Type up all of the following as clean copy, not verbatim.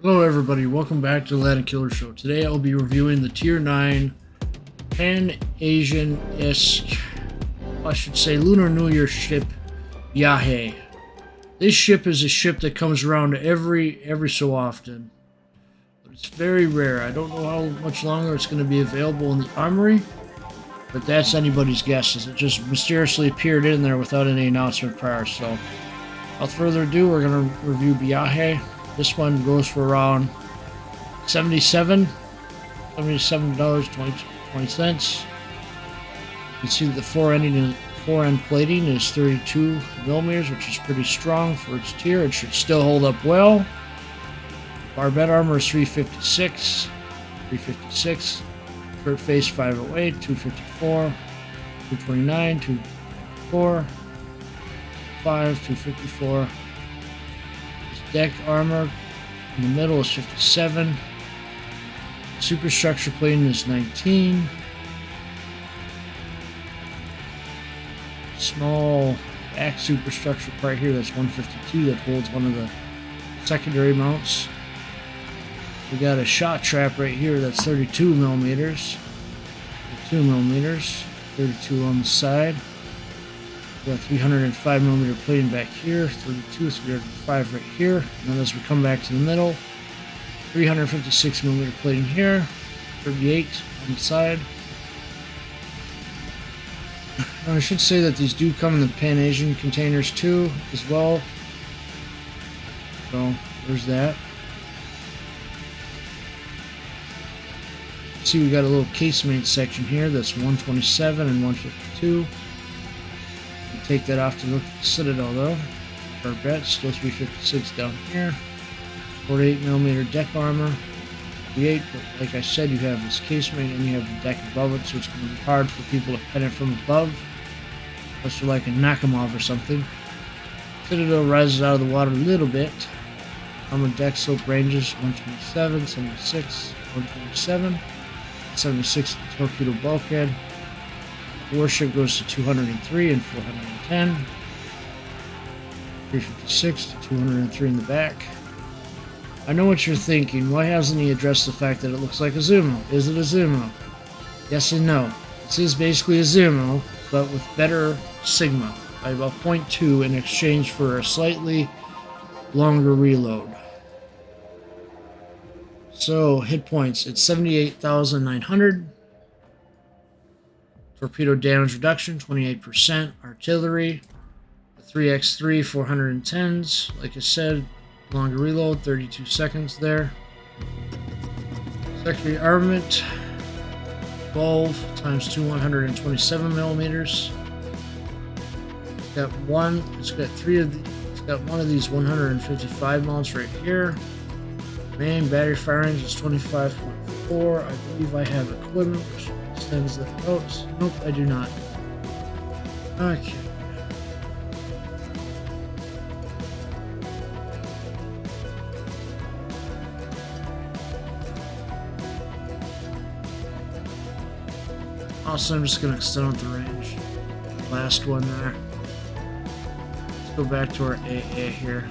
Hello everybody, welcome back to the Landedkiller show. Today I'll be reviewing the Tier 9 Pan-Asian-esque, I should say Lunar New Year ship, Bajie. This ship is a ship that comes around every so often. But it's very rare. I don't know how much longer it's going to be available in the armory, but that's anybody's guess, as it just mysteriously appeared in there without any announcement prior. So, without further ado, we're going to review Bajie. This one goes for around $77.20. You can see that the fore end plating is 32 millimeters, which is pretty strong for its tier. It should still hold up well. Barbette armor is 356. Shirt face 508, 254, 229, 254, 254. Deck armor in the middle is 57. Superstructure plating is 19. Small back superstructure part here, that's 152, that holds one of the secondary mounts. We got a shot trap right here that's 32 millimeters. 32 on the side. We got 305 millimeter plating back here, 32, 305 right here. And then as we come back to the middle, 356 millimeter plating here, 38 on the side. Now I should say that these do come in the Pan-Asian containers too, as well. So there's that. See, we got a little casemate section here that's 127 and 152. Take that off to look at the Citadel though. Barbette, still 356 down here. 48 millimeter deck armor. 38, but like I said, you have this casemate and you have the deck above it, so it's going to be hard for people to pen it from above. Unless you're like a Nakamov or something. Citadel rises out of the water a little bit. Armor deck slope ranges 127, 76, 127, 76 torpedo bulkhead. Warship goes to 203 and 410. 356 to 203 in the back. I know what you're thinking. Why hasn't he addressed the fact that it looks like a Zumo? Is it a Zumo? Yes and no. This is basically a Zumo, but with better Sigma by about 0.2 in exchange for a slightly longer reload. So, hit points. It's 78,900. Torpedo damage reduction, 28%. Artillery, the 3x3 410s. Like I said, longer reload, 32 seconds there. Secondary armament, 12 times 2 127 millimeters. It's got one of these 155 mounts right here. Main battery fire range is 25.4. I believe I have equipment which extends the out. Nope, I do not. Okay. Also, I'm just going to extend out the range. Last one there. Let's go back to our AA here.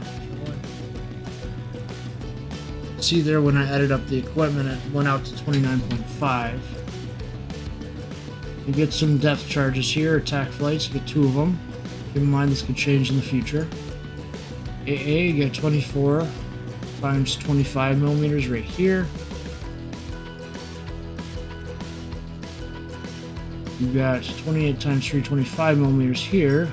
See there, when I added up the equipment, it went out to 29.5. You get some depth charges here, attack flights, you get 2 of them. Keep in mind this could change in the future. AA, you get 24 times 25 millimeters right here. You got 28 times 325 millimeters here.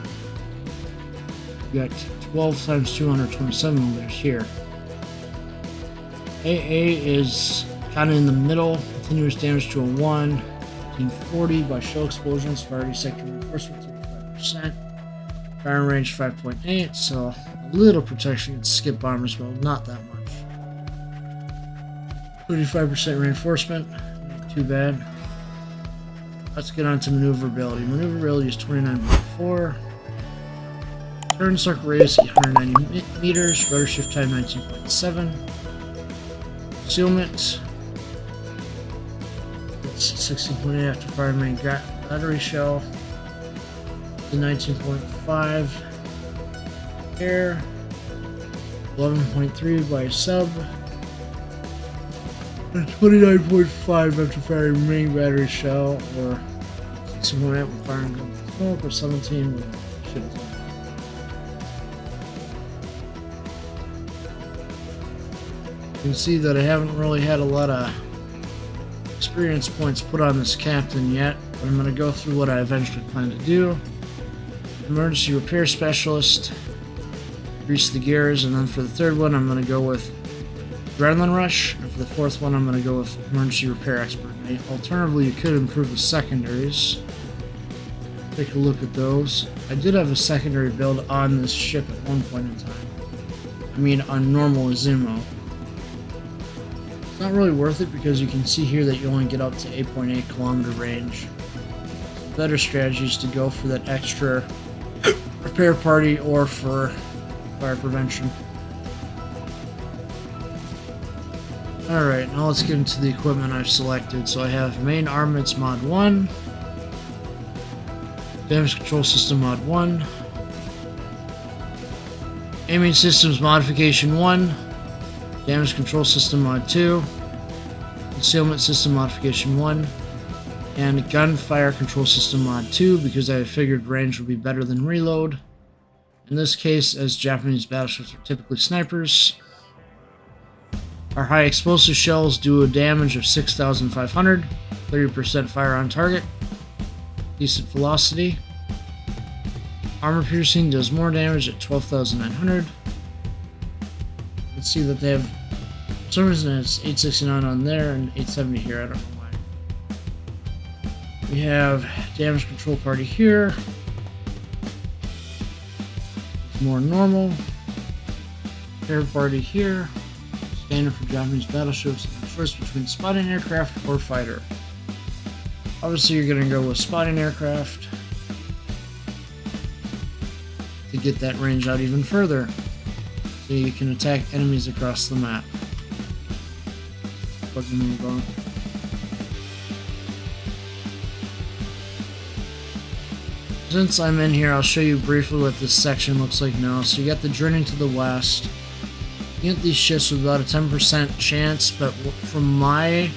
You got 12 times 227 millimeters here. AA is kind of in the middle, continuous damage to a 1, 1840 by shell explosions, fire sector reinforcement 35%, firing range 5.8, so a little protection against skip bombers, but not that much. 35% reinforcement, not too bad. Let's get on to maneuverability. Maneuverability is 29.4. Turn circle radius 890 meters, rudder shift time 19.7. Concealment, it's 16.8 after firing main battery shell, to 19.5 air, 11.3 by sub, 29.5 after firing remaining battery shell, or 6.8 with firing smoke, or 17 with shit. You can see that I haven't really had a lot of experience points put on this captain yet, but I'm going to go through what I eventually plan to do. Emergency repair specialist, grease the gears, and then for the third one I'm going to go with adrenaline rush, and for the fourth one I'm going to go with emergency repair expert. Now, alternatively, you could improve the secondaries. Take a look at those. I did have a secondary build on this ship at one point in time. I mean on normal Azumo. It's not really worth it because you can see here that you only get up to 8.8 kilometer range. Better strategy is to go for that extra repair party or for fire prevention. Alright, now let's get into the equipment I've selected. So I have main armaments mod 1, damage control system mod 1, aiming systems modification 1, damage control system mod 2, concealment system modification 1, and gunfire control system mod 2 because I figured range would be better than reload. In this case, as Japanese battleships are typically snipers. Our high explosive shells do a damage of 6,500, 30% fire on target, decent velocity. Armor piercing does more damage at 12,900. Let's see that they have, for some reason it's 869 on there and 870 here, I don't know why. We have damage control party here. It's more normal. Air party here. Standard for Japanese battleships, and choice between spotting aircraft or fighter. Obviously you're going to go with spotting aircraft to get that range out even further, so you can attack enemies across the map. Fucking move on. Since I'm in here, I'll show you briefly what this section looks like now. So you got the journey to the west. You get these ships with about a 10% chance, but from my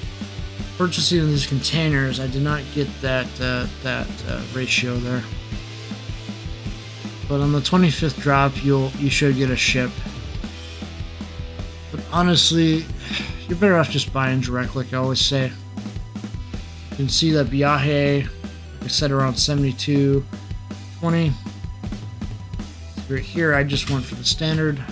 purchasing of these containers, I did not get that ratio there. But on the 25th drop, you should get a ship. But honestly, you're better off just buying direct, like I always say. You can see that Bajie, like I said, around 72.20. Right here, I just went for the standard.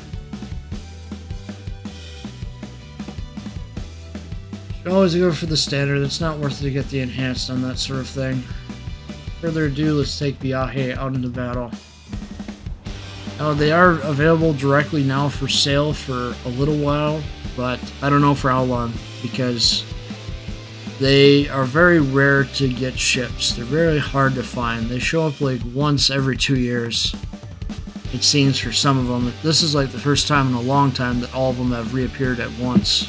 You always go for the standard. It's not worth it to get the enhanced on that sort of thing. Further ado, let's take Bajie out into battle. Now, they are available directly now for sale for a little while, but I don't know for how long, because they are very rare to get ships. They're very hard to find. They show up like once every 2 years, it seems, for some of them. This is like the first time in a long time that all of them have reappeared at once.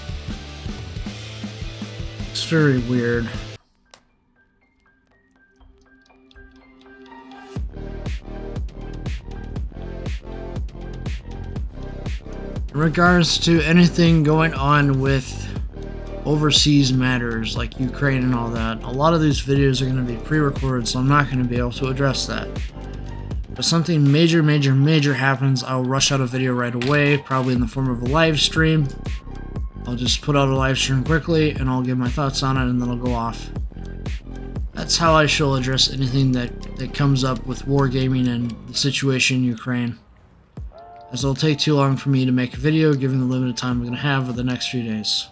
It's very weird. In regards to anything going on with overseas matters like Ukraine and all that, a lot of these videos are going to be pre-recorded, so I'm not going to be able to address that. If something major happens, I'll rush out a video right away, probably in the form of a live stream. I'll just put out a live stream quickly and I'll give my thoughts on it and then I'll go off. That's how I shall address anything that comes up with wargaming and the situation in Ukraine, as it'll take too long for me to make a video given the limited time I'm going to have over the next few days.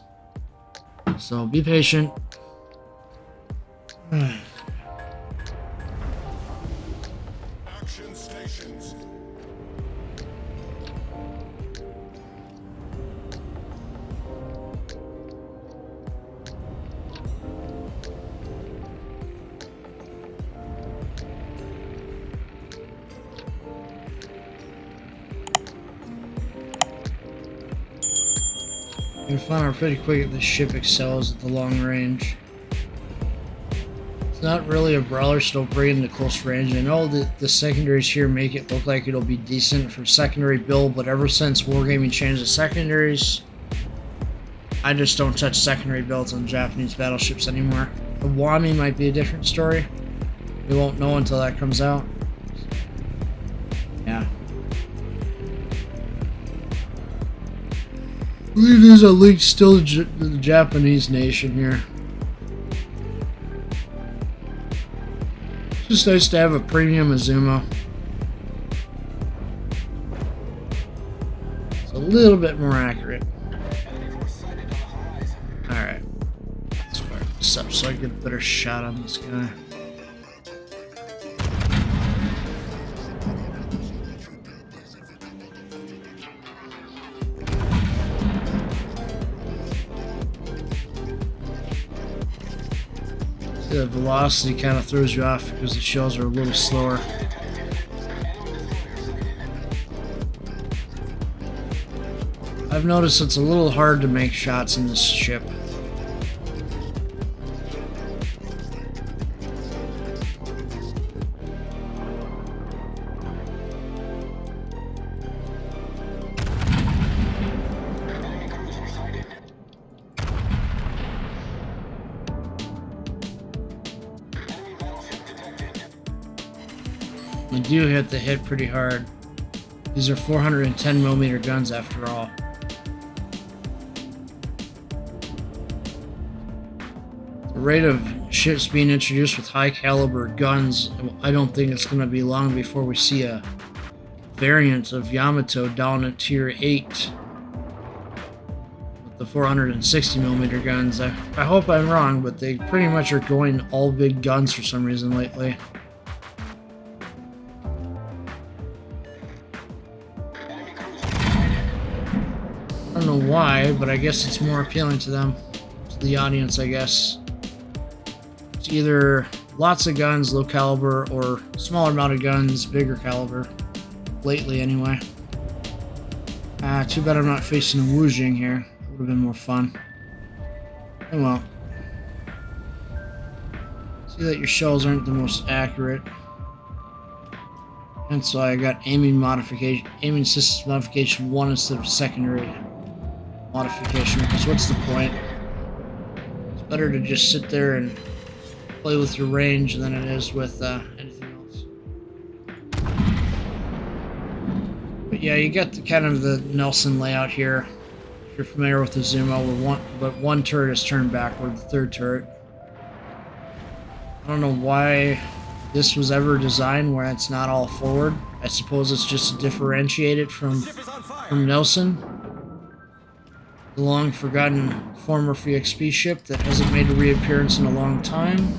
So be patient. Action stations. You can find out pretty quick that this ship excels at the long range. It's not really a brawler, still bring into close range. I know that the secondaries here make it look like it'll be decent for secondary build, but ever since Wargaming changed the secondaries, I just don't touch secondary builds on Japanese battleships anymore. The Wami might be a different story. We won't know until that comes out. Yeah. I believe there's a link still to the Japanese nation here. It's just nice to have a premium Azuma. It's a little bit more accurate. Alright. Let's fire this up so I get a better shot on this guy. The velocity kind of throws you off because the shells are a little slower. I've noticed it's a little hard to make shots in this ship. We do hit the hit pretty hard. These are 410mm guns after all. The rate of ships being introduced with high caliber guns, I don't think it's going to be long before we see a variant of Yamato down at tier 8 with the 460mm guns. I hope I'm wrong, but they pretty much are going all big guns for some reason lately. I don't know why, but I guess it's more appealing to them, to the audience, I guess. It's either lots of guns, low caliber, or smaller amount of guns, bigger caliber. Lately, anyway. Too bad I'm not facing a Wujing here. Would have been more fun. Oh well. See that your shells aren't the most accurate. And so I got aiming systems modification 1 instead of secondary modification, because what's the point? It's better to just sit there and play with your range than it is with anything else. But yeah, you got the kind of the Nelson layout here. If you're familiar with the Zuma, where one turret is turned backward, the third turret. I don't know why this was ever designed where it's not all forward. I suppose it's just to differentiate it from Nelson. The long forgotten former FXP ship that hasn't made a reappearance in a long time.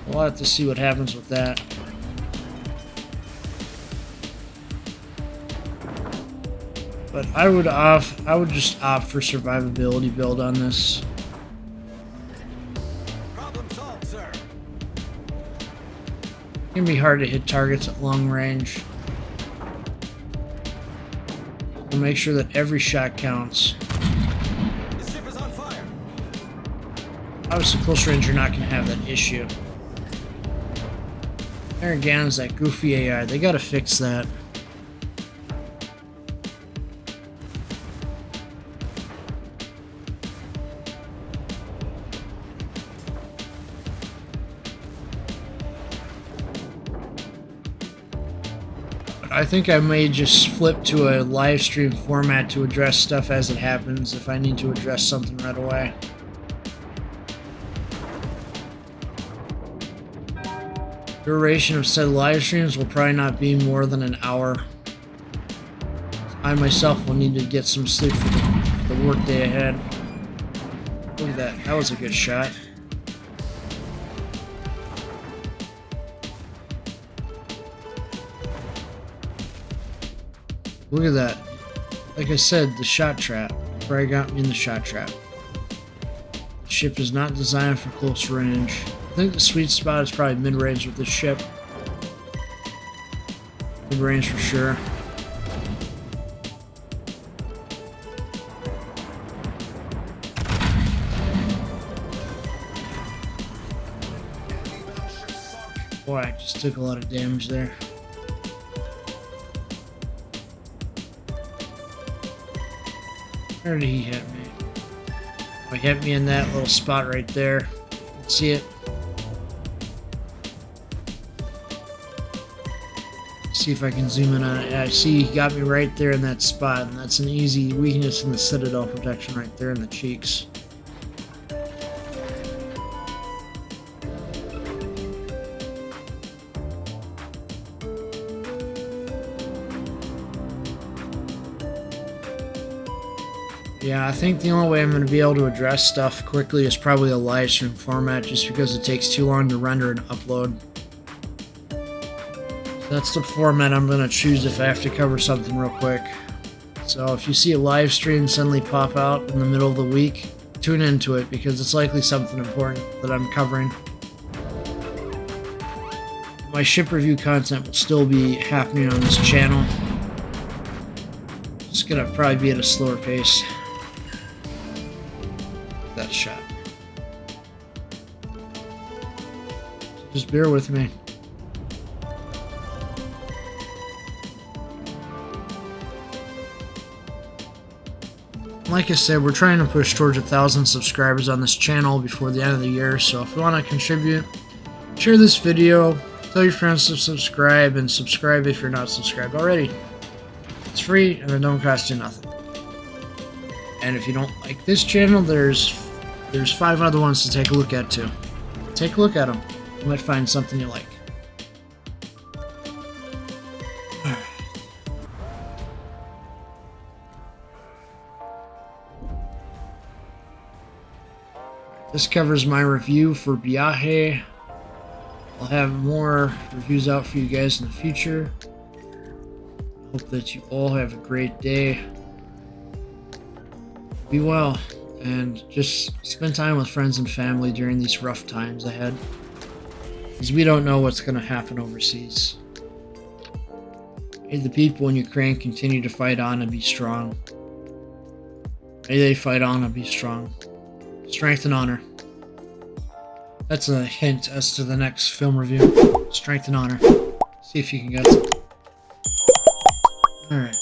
We'll have to see what happens with that. But I would just opt for survivability build on this. Problem solved, sir. It can be hard to hit targets at long range. We'll make sure that every shot counts. The ship is on fire. Obviously, close range, you're not going to have that issue. Narragan's that goofy AI. They got to fix that. I think I may just flip to a live stream format to address stuff as it happens if I need to address something right away. Duration of said live streams will probably not be more than an hour. I myself will need to get some sleep for the work day ahead. Look at that. That was a good shot. Look at that. Like I said, the shot trap. Probably got me in the shot trap. The ship is not designed for close range. I think the sweet spot is probably mid-range with this ship. Mid-range for sure. Boy, I just took a lot of damage there. Where did he hit me? Oh, he hit me in that little spot right there. See it? See if I can zoom in on it. Yeah, I see he got me right there in that spot, and that's an easy weakness in the Citadel protection right there in the cheeks. Yeah, I think the only way I'm going to be able to address stuff quickly is probably a live stream format, just because it takes too long to render and upload. That's the format I'm going to choose if I have to cover something real quick. So if you see a live stream suddenly pop out in the middle of the week, tune into it, because it's likely something important that I'm covering. My ship review content will still be happening on this channel. It's going to probably be at a slower pace. That shot. Just bear with me. Like I said, we're trying to push towards 1,000 subscribers on this channel before the end of the year, so if you want to contribute, share this video, tell your friends to subscribe, and subscribe if you're not subscribed already. It's free and it don't cost you nothing. And if you don't like this channel, there's 5 other ones to take a look at too. Take a look at them. You might find something you like. This covers my review for Bajie. I'll have more reviews out for you guys in the future. I hope that you all have a great day. Be well, and just spend time with friends and family during these rough times ahead, because we don't know what's going to happen overseas. May the people in Ukraine continue to fight on and be strong. May they fight on and be strong. Strength and honor. That's a hint as to the next film review. Strength and honor. See if you can get it. Alright.